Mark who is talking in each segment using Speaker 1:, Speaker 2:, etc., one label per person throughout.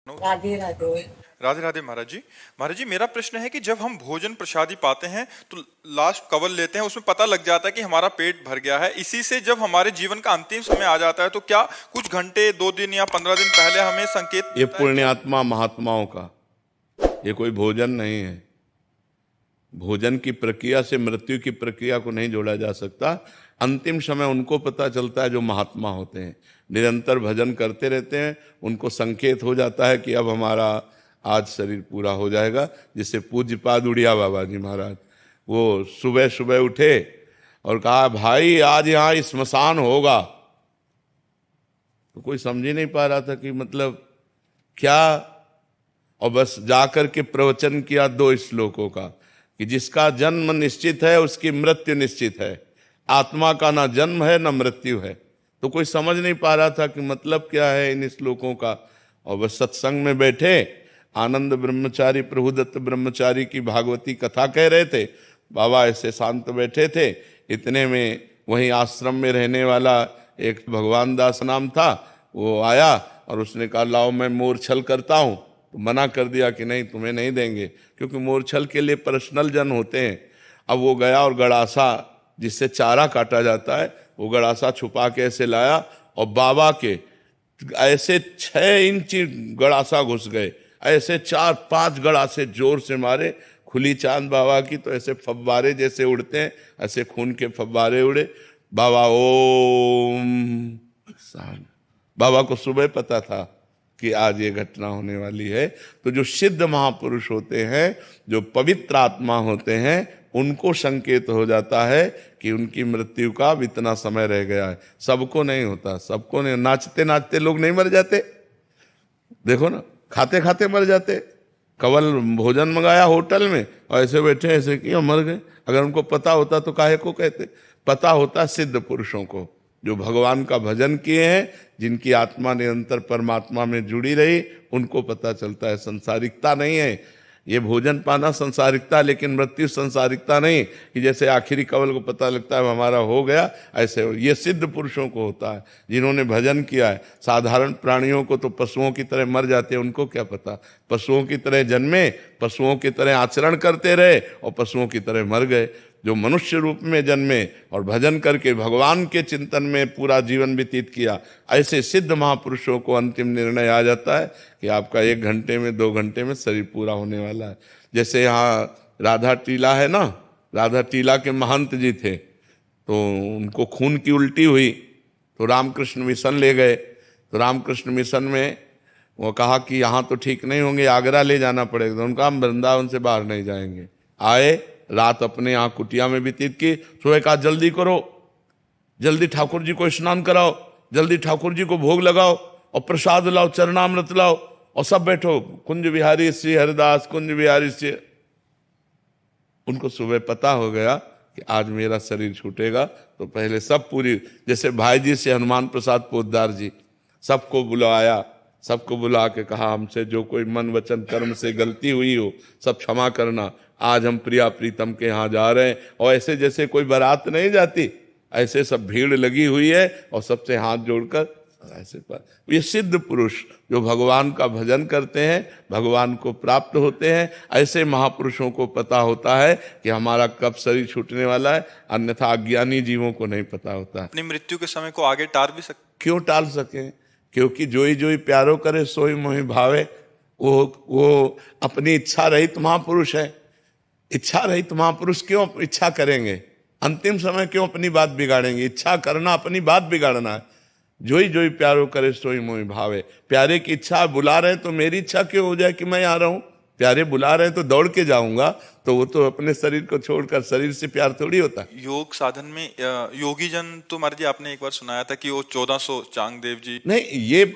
Speaker 1: राधे राधे।
Speaker 2: राधे राधे महाराज जी। महाराज जी, मेरा प्रश्न है कि जब हम भोजन प्रसादी पाते हैं तो लास्ट कवल लेते हैं, उसमें पता लग जाता है कि हमारा पेट भर गया है। इसी से जब हमारे जीवन का अंतिम समय आ जाता है तो क्या कुछ घंटे, 2 दिन या 15 दिन पहले हमें संकेत
Speaker 3: ये
Speaker 2: मिलता है कि
Speaker 3: पुण्यात्मा महात्माओं का, ये कोई भोजन नहीं है। भोजन की प्रक्रिया से मृत्यु की प्रक्रिया को नहीं जोड़ा जा सकता। अंतिम समय उनको पता चलता है जो महात्मा होते हैं, निरंतर भजन करते रहते हैं। उनको संकेत हो जाता है कि अब हमारा आज शरीर पूरा हो जाएगा। जिससे पूज्यपाद उड़िया बाबा जी महाराज, वो सुबह सुबह उठे और कहा भाई आज यहाँ स्मशान होगा। तो कोई समझ ही नहीं पा रहा था कि मतलब क्या। और बस जाकर के प्रवचन किया 2 श्लोकों का कि जिसका जन्म निश्चित है उसकी मृत्यु निश्चित है, आत्मा का ना जन्म है ना मृत्यु है। तो कोई समझ नहीं पा रहा था कि मतलब क्या है इन श्लोकों का। और बस सत्संग में बैठे, आनंद ब्रह्मचारी प्रभुदत्त ब्रह्मचारी की भागवती कथा कह रहे थे। बाबा ऐसे शांत बैठे थे। इतने में वहीं आश्रम में रहने वाला एक भगवान दास नाम था, वो आया और उसने कहा लाओ मैं मोरछल करता हूँ। तो मना कर दिया कि नहीं तुम्हें नहीं देंगे, क्योंकि मोरछल के लिए पर्सनल जन होते हैं। अब वो गया और गड़ासा जिससे चारा काटा जाता है, वो गड़ासा छुपा के ऐसे लाया और बाबा के ऐसे 6 इंच गड़ासा घुस गए। ऐसे 4-5 गड़ासे जोर से मारे। खुली चांद बाबा की तो ऐसे फव्वारे जैसे उड़ते हैं, ऐसे खून के फव्वारे उड़े। बाबा ओम। बाबा को सुबह पता था कि आज ये घटना होने वाली है। तो जो सिद्ध महापुरुष होते हैं, जो पवित्र आत्मा होते हैं, उनको संकेत हो जाता है कि उनकी मृत्यु का अब इतना समय रह गया है। सबको नहीं होता, सबको नहीं। नाचते नाचते लोग नहीं मर जाते, देखो ना, खाते खाते मर जाते। कवल भोजन मंगाया होटल में और ऐसे बैठे ऐसे किया मर गए। अगर उनको पता होता तो काहे को कहते। पता होता सिद्ध पुरुषों को, जो भगवान का भजन किए हैं, जिनकी आत्मा निरंतर परमात्मा में जुड़ी रही, उनको पता चलता है। संसारिकता नहीं है ये भोजन पाना, संसारिकता, लेकिन मृत्यु संसारिकता नहीं कि जैसे आखिरी कवल को पता लगता है हमारा हो गया, ऐसे ये सिद्ध पुरुषों को होता है जिन्होंने भजन किया है। साधारण प्राणियों को तो पशुओं की तरह मर जाते हैं, उनको क्या पता। पशुओं की तरह जन्मे, पशुओं की तरह आचरण करते रहे और पशुओं की तरह मर गए। जो मनुष्य रूप में जन्मे और भजन करके भगवान के चिंतन में पूरा जीवन व्यतीत किया, ऐसे सिद्ध महापुरुषों को अंतिम निर्णय आ जाता है कि आपका 1 घंटे में 2 घंटे में शरीर पूरा होने वाला है। जैसे यहाँ राधा टीला है ना, राधा टीला के महंत जी थे, तो उनको खून की उल्टी हुई तो रामकृष्ण मिशन ले गए। तो रामकृष्ण मिशन में वो कहा कि यहाँ तो ठीक नहीं होंगे, आगरा ले जाना पड़ेगा। तो उनका हम वृंदावन से बाहर नहीं जाएंगे। आए, रात अपने यहाँ कुटिया में व्यतीत की। सुबह कहा जल्दी करो, जल्दी ठाकुर जी को स्नान कराओ, जल्दी ठाकुर जी को भोग लगाओ और प्रसाद लाओ, चरणामृत लाओ और सब बैठो। कुंज बिहारी श्री हरिदास, कुंज बिहारी श्री। उनको सुबह पता हो गया कि आज मेरा शरीर छूटेगा। तो पहले सब पूरी, जैसे भाई जी से हनुमान प्रसाद पोद्दार जी, सबको बुलाया, सबको बुला के कहा हमसे जो कोई मन वचन कर्म से गलती हुई हो सब क्षमा करना। आज हम प्रिया प्रीतम के यहाँ जा रहे हैं। और ऐसे जैसे कोई बारात नहीं जाती, ऐसे सब भीड़ लगी हुई है और सबसे हाथ जोड़कर ऐसे पर। ये सिद्ध पुरुष जो भगवान का भजन करते हैं, भगवान को प्राप्त होते हैं, ऐसे महापुरुषों को पता होता है कि हमारा कब शरीर छूटने वाला है। अन्यथा अज्ञानी जीवों को नहीं पता होता है।
Speaker 2: अपनी मृत्यु के समय को आगे टाल भी सकते?
Speaker 3: क्यों टाल सके, क्योंकि जोई जोई प्यारो करे सोई मोहि भावे। वो अपनी इच्छा रहित महापुरुष है। इच्छा रहित महापुरुष क्यों इच्छा करेंगे? अंतिम समय क्यों अपनी बात बिगाड़ेंगे? इच्छा करना अपनी बात बिगाड़ना है। जोई जोई प्यारो करे सोई मोहि भावे। प्यारे की इच्छा बुला रहे तो मेरी इच्छा क्यों हो जाए कि मैं आ रहा हूं? प्यारे बुला रहे तो दौड़ के जाऊंगा, तो वो तो अपने शरीर को छोड़कर, शरीर से प्यार थोड़ी होता।
Speaker 2: योग साधन में योगी जन, तो महाराज जी आपने एक बार सुनाया था कि वो 1400 चांगदेव जी।
Speaker 3: नहीं,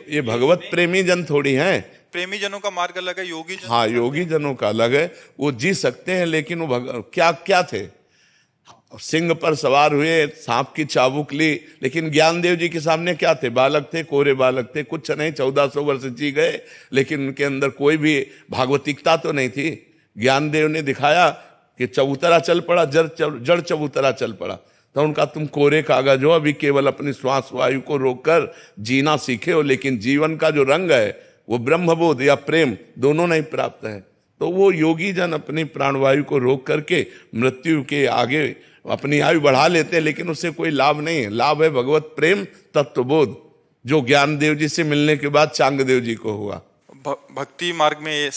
Speaker 3: ये भगवत प्रेमी जन थोड़ी हैं।
Speaker 2: प्रेमी जनों का मार्ग अलग है, योगी जन।
Speaker 3: हाँ, योगी जनों का अलग है। वो जी सकते हैं, लेकिन वो क्या क्या थे? सिंह पर सवार हुए, सांप की चाबुक ली, लेकिन ज्ञानदेव जी के सामने क्या थे? बालक थे, कोरे बालक थे, कुछ नहीं। 1400 वर्ष जी गए, लेकिन उनके अंदर कोई भी भागवतिकता तो नहीं थी। ज्ञानदेव ने दिखाया कि चबूतरा चल पड़ा, जड़ चबूतरा चल पड़ा। तो उनका तुम कोरे कागज हो, अभी केवल अपनी श्वास वायु को रोककर जीना सीखे हो, लेकिन जीवन का जो रंग है वो ब्रह्मबोध या प्रेम दोनों नहीं प्राप्त है। तो वो योगी जन अपनी प्राणवायु को रोक करके मृत्यु के आगे अपनी आयु बढ़ा लेते हैं, लेकिन उससे कोई लाभ नहीं है। लाभ है भगवत प्रेम तत्वबोध, जो ज्ञानदेव जी से मिलने के बाद चांगदेव जी को हुआ।
Speaker 2: भक्ति मार्ग में ये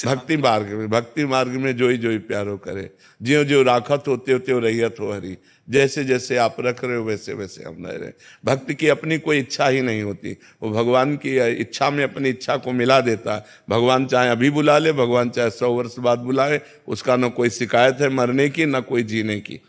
Speaker 3: भक्ति मार्ग में जोई प्यारो करे, ज्यों ज्यों राखत हो त्यों त्यों रहियत हो हरि। जैसे जैसे आप रख रहे हो वैसे वैसे हम रह रहे। भक्ति की अपनी कोई इच्छा ही नहीं होती, वो भगवान की इच्छा में अपनी इच्छा को मिला देता है। भगवान चाहे अभी बुला ले, भगवान चाहे 100 वर्ष बाद बुलाए, उसका न कोई शिकायत है मरने की न कोई जीने की।